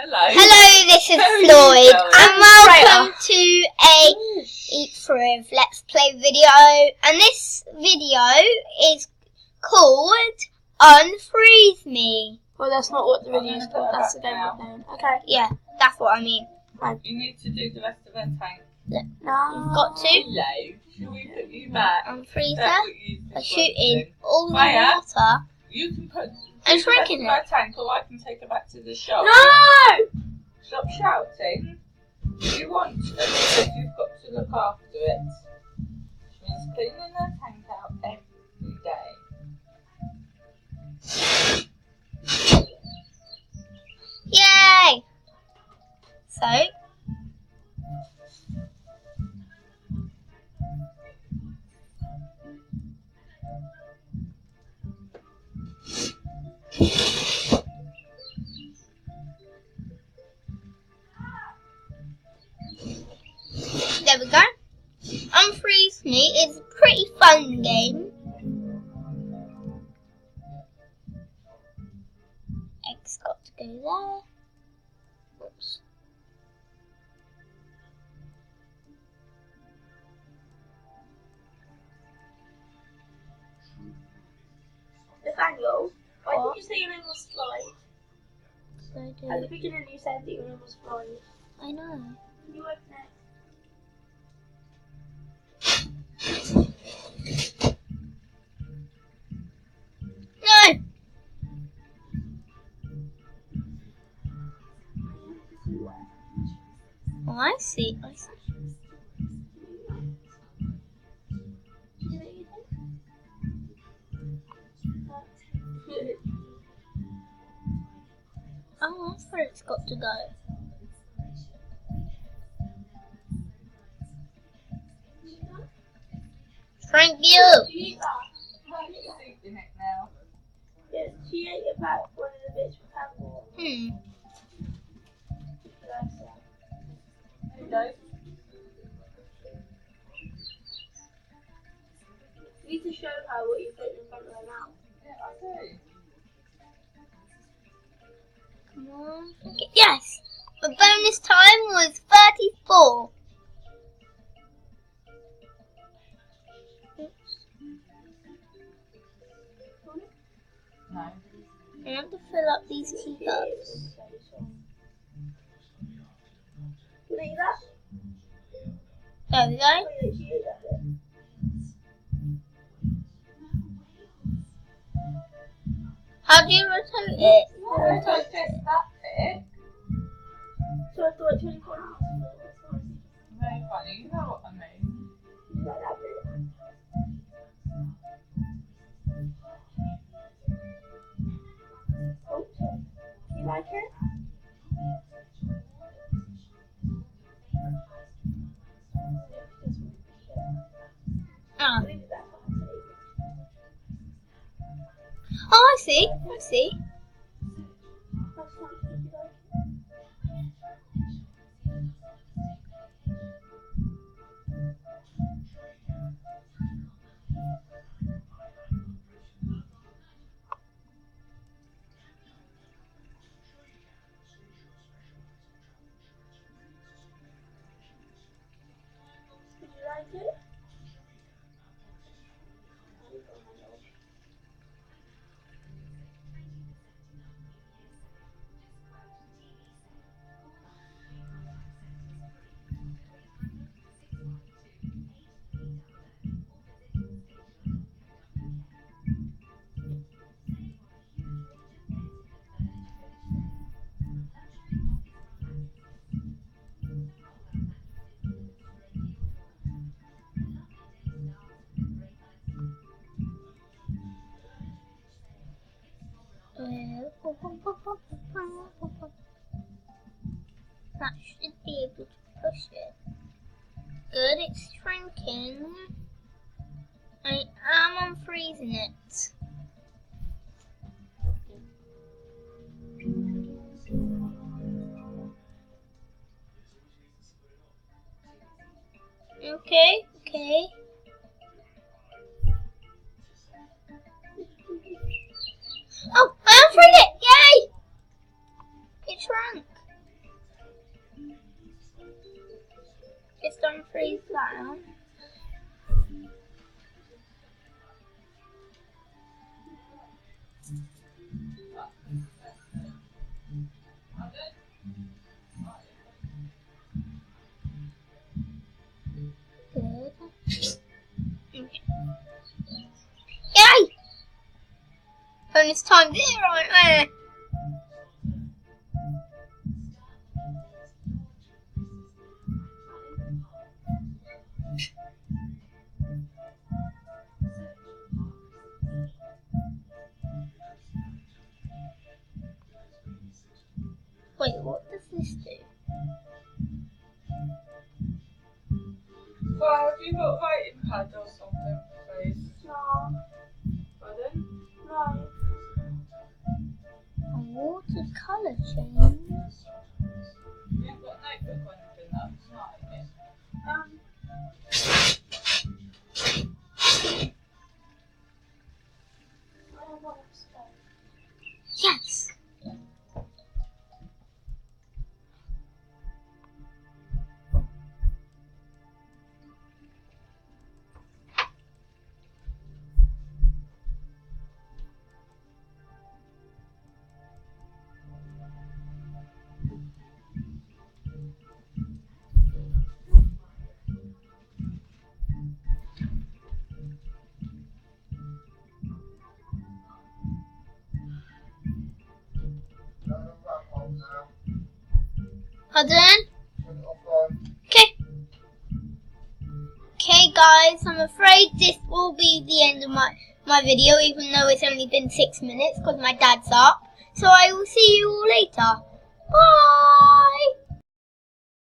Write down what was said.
Hello, this is Floyd, and welcome to a unfreez Let's Play video. And this video is called Unfreeze Me. Well, that's not what the video is called. That's the game we're playing. Okay. Yeah, that's what I mean. You need to do the rest of her tank. No, You've got to. Hello. Shall we put you back? Unfreezer. I shoot in all the Maya, water. You can put I'm the rest shrinking of her it. tank, or I can take her back to the shop. No! Stop shouting. You want to, because you've got to look after it. Which means cleaning her tank out every day. Yay! So, there we go. Unfreeze Me is a pretty fun game. X got to go there. Whoops. Nathaniel, why What? did you say your name was Floyd? So At the beginning you said that your name was Floyd. I know. Can you open it? No! Oh, I see. I see. Oh, that's where it's got to go. Thank you! She ate that. She's eating it now. Yes, she ate it back one of the bits from Campbell. There you go. You need to show her what you're putting in front of her now. Yeah, I do. Come on. Okay. Yes! The bonus time was 34. Oops. No. I have to fill up these teacups. You eat that? There we go. Oh, yeah, she ate that bit. How do you rotate it? No, it's not just that bit. So I thought 24 hours. Very funny, you know what I mean. You like that bit? Oh, you like it? Oh. Leave that for her to eat. Oh, I see. I see. That's fine, if you like it. Did you like it? That should be able to push it. Good, it's shrinking. I am unfreezing it. Okay, okay. Oh, I unfreed it! Yay! It shrunk. unfreeze that. Good. Okay. Yay! Bonus time 0 right there. Wait, what does this do? Well, have you got writing pad or something, please? No. Pardon? No. A watercolour change. You haven't got a notebook or anything that's not in it? I don't want to stay. Yes! Pardon? Okay. Okay guys, I'm afraid this will be the end of my video, even though it's only been 6 minutes because my dad's up. So I will see you all later. Bye!